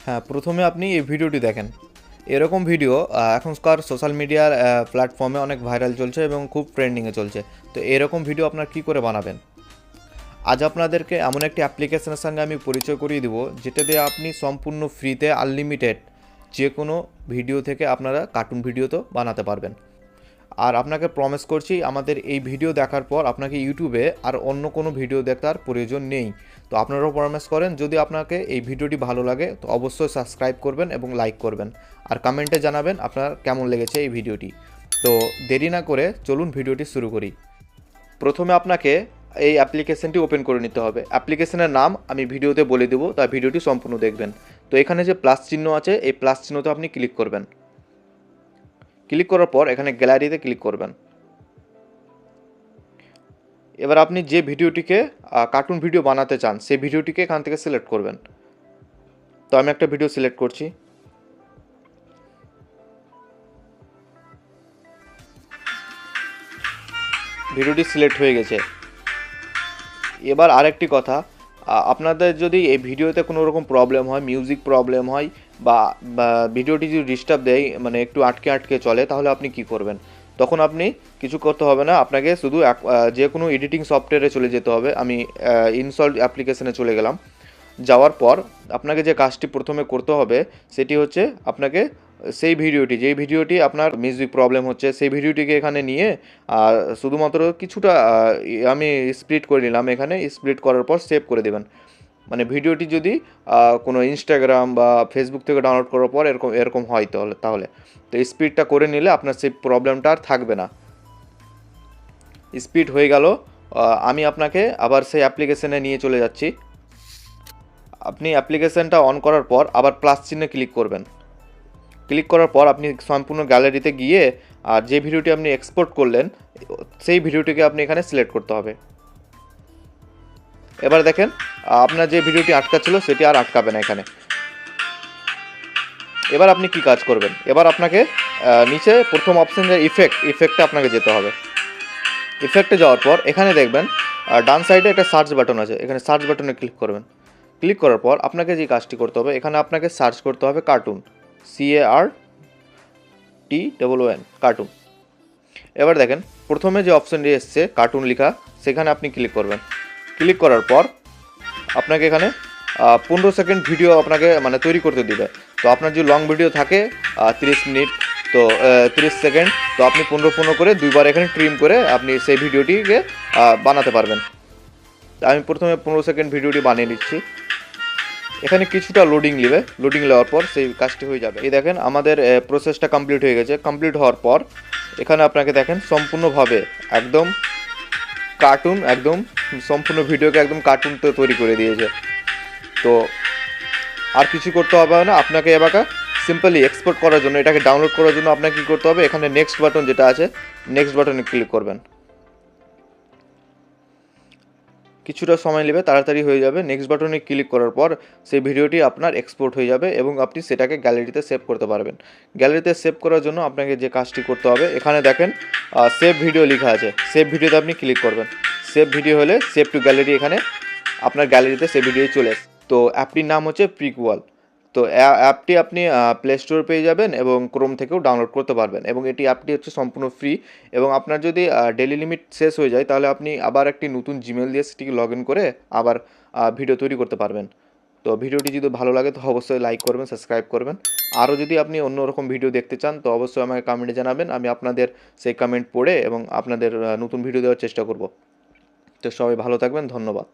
হ্যাঁ, প্রথমে আপনি এই ভিডিওটি দেখেন। এরকম ভিডিও এখনকার সোশ্যাল মিডিয়ার প্ল্যাটফর্মে অনেক ভাইরাল চলছে এবং খুব ট্রেন্ডিংয়ে চলছে। তো এরকম ভিডিও আপনার কী করে বানাবেন? আজ আপনাদেরকে এমন একটি অ্যাপ্লিকেশনের সঙ্গে আমি পরিচয় করিয়ে দেবো, যেটা দিয়ে আপনি সম্পূর্ণ ফ্রিতে আনলিমিটেড যে কোনো ভিডিও থেকে আপনারা কার্টুন ভিডিও তো বানাতে পারবেন। আর আপনাকে প্রমিস করছি, আমাদের এই ভিডিও দেখার পর আপনাকে ইউটিউবে আর অন্য কোনো ভিডিও দেখার প্রয়োজন নেই। তো আপনারাও প্রমিস করেন, যদি আপনাকে এই ভিডিওটি ভালো লাগে তো অবশ্যই সাবস্ক্রাইব করবেন এবং লাইক করবেন, আর কমেন্টে জানাবেন আপনার কেমন লেগেছে এই ভিডিওটি। তো দেরি না করে চলুন ভিডিওটি শুরু করি। প্রথমে আপনাকে এই অ্যাপ্লিকেশনটি ওপেন করে নিতে হবে। অ্যাপ্লিকেশনের নাম আমি ভিডিওতে বলে দেবো, তাই ভিডিওটি সম্পূর্ণ দেখবেন। তো এখানে যে প্লাস চিহ্ন আছে, এই প্লাস চিহ্নতে আপনি ক্লিক করবেন। ক্লিক করার পর এখানে গ্যালারিতে ক্লিক করবেন। এবার আপনি যে ভিডিওটিকে কার্টুন ভিডিও বানাতে চান সেই ভিডিওটিকে এখান থেকে সিলেক্ট করবেন। তো আমি একটা ভিডিও সিলেক্ট করছি। ভিডিওটি সিলেক্ট হয়ে গেছে। এবার আরেকটি কথা, আপনাদের যদি এই ভিডিওতে কোনো রকম প্রবলেম হয়, মিউজিক প্রবলেম হয় বা ভিডিওটি যদি ডিস্টার্ব দেয়, মানে একটু আটকে আটকে চলে, তাহলে আপনি কি করবেন? তখন আপনি কিছু করতে হবে না, আপনাকে শুধু যে কোনো এডিটিং সফটওয়্যারে চলে যেতে হবে। আমি ইনস্টলড অ্যাপ্লিকেশনে চলে গেলাম। যাওয়ার পর আপনাকে যে কাজটি প্রথমে করতে হবে সেটি হচ্ছে, আপনাকে সেই ভিডিওটি, যেই ভিডিওটি আপনার মিউজিক প্রবলেম হচ্ছে, সেই ভিডিওটিকে এখানে নিয়ে শুধুমাত্র কিছুটা আমি স্প্লিট করে নিলাম। এখানে স্প্লিট করার পর সেভ করে দেবেন। মানে ভিডিওটি যদি কোনো ইনস্টাগ্রাম বা ফেসবুক থেকে ডাউনলোড করার পর এরকম এরকম হয়, তাহলে তো স্পিডটা করে নিলে আপনার সেই প্রবলেমটা আর থাকবে না। স্পিড হয়ে গেল। আমি আপনাকে আবার সেই অ্যাপ্লিকেশনে নিয়ে চলে যাচ্ছি। আপনি অ্যাপ্লিকেশনটা অন করার পর আবার প্লাস চিহ্নে ক্লিক করবেন। ক্লিক করার পর আপনি সম্পূর্ণ গ্যালারিতে গিয়ে আর যে ভিডিওটি আপনি এক্সপোর্ট করলেন সেই ভিডিওটিকে আপনি এখানে সিলেক্ট করতে হবে। এবার দেখেন, আপনার যে ভিডিওটি আটকাচ্ছিল সেটি আর আটকাবে না এখানে। এবার আপনি কি কাজ করবেন? এবার আপনাকে নিচে প্রথম অপশন যে ইফেক্টে আপনাকে যেতে হবে। ইফেক্টে যাওয়ার পর এখানে দেখবেন ডান সাইডে একটা সার্চ বাটন আছে, এখানে সার্চ বাটনে ক্লিক করবেন। ক্লিক করার পর আপনাকে যে কাজটি করতে হবে, এখানে আপনাকে সার্চ করতে হবে কার্টুন, CARTOON, কার্টুন। এবার দেখেন প্রথমে যে অপশনটি এসছে কার্টুন লেখা, সেখানে আপনি ক্লিক করবেন। ক্লিক করার পর আপনাকে এখানে 15 সেকেন্ড ভিডিও আপনাকে মানে তৈরি করতে দিবে। তো আপনার যে লং ভিডিও থাকে 30 মিনিট, তো 30 সেকেন্ড, তো আপনি 15 করে দুইবার এখানে ট্রিম করে আপনি সেই ভিডিওটিকে বানাতে পারবেন। আমি প্রথমে 15 সেকেন্ড ভিডিওটি বানিয়ে নিচ্ছি। এখানে কিছুটা লোডিং নেবে, লোডিং নেওয়ার পর সেই কাজটি হয়ে যাবে। এই দেখেন আমাদের প্রসেসটা কমপ্লিট হয়ে গেছে। কমপ্লিট হওয়ার পর এখানে আপনাকে দেখেন সম্পূর্ণভাবে একদম কার্টুন, একদম সম্পূর্ণ ভিডিওকে একদম কার্টুন তৈরি করে দিয়েছে। তো আর কিছু করতে হবে না আপনাকে। এবার সিম্পলি এক্সপোর্ট করার জন্য, এটাকে ডাউনলোড করার জন্য আপনাকে কী করতে হবে, এখানে নেক্সট বাটন যেটা আছে, নেক্সট বাটনে ক্লিক করবেন। কিছুটা সময় নেবে, তাড়াতাড়ি হয়ে যাবে। নেক্সট বাটনে ক্লিক করার পর সেই ভিডিওটি আপনার এক্সপোর্ট হয়ে যাবে এবং আপনি সেটাকে গ্যালারিতে সেভ করতে পারবেন। গ্যালারিতে সেভ করার জন্য আপনাকে যে কাজটি করতে হবে, এখানে দেখেন সেভ ভিডিও লেখা আছে, সেভ ভিডিওতে আপনি ক্লিক করবেন। সেভ ভিডিও হলে সেভ টু গ্যালারি, এখানে আপনার গ্যালারিতে সেই ভিডিও চলে আসে। তো অ্যাপটির নাম হচ্ছে প্রিকুয়াল। তো অ্যাপটি আপনি প্লে স্টোর পেয়ে যাবেন এবং ক্রোম থেকেও ডাউনলোড করতে পারবেন, এবং এটি অ্যাপটি হচ্ছে সম্পূর্ণ ফ্রি। এবং আপনার যদি ডেলি লিমিট শেষ হয়ে যায়, তাহলে আপনি আবার একটি নতুন জিমেল দিয়ে সেটিকে লগ ইন করে আবার ভিডিও তৈরি করতে পারবেন। তো ভিডিওটি যদি ভালো লাগে তো অবশ্যই লাইক করবেন, সাবস্ক্রাইব করবেন। আরও যদি আপনি অন্যরকম ভিডিও দেখতে চান তো অবশ্যই আমাকে কমেন্টে জানাবেন, আমি আপনাদের সেই কমেন্ট পড়ে এবং আপনাদের নতুন ভিডিও দেওয়ার চেষ্টা করব। তো সবাই ভালো থাকবেন, ধন্যবাদ।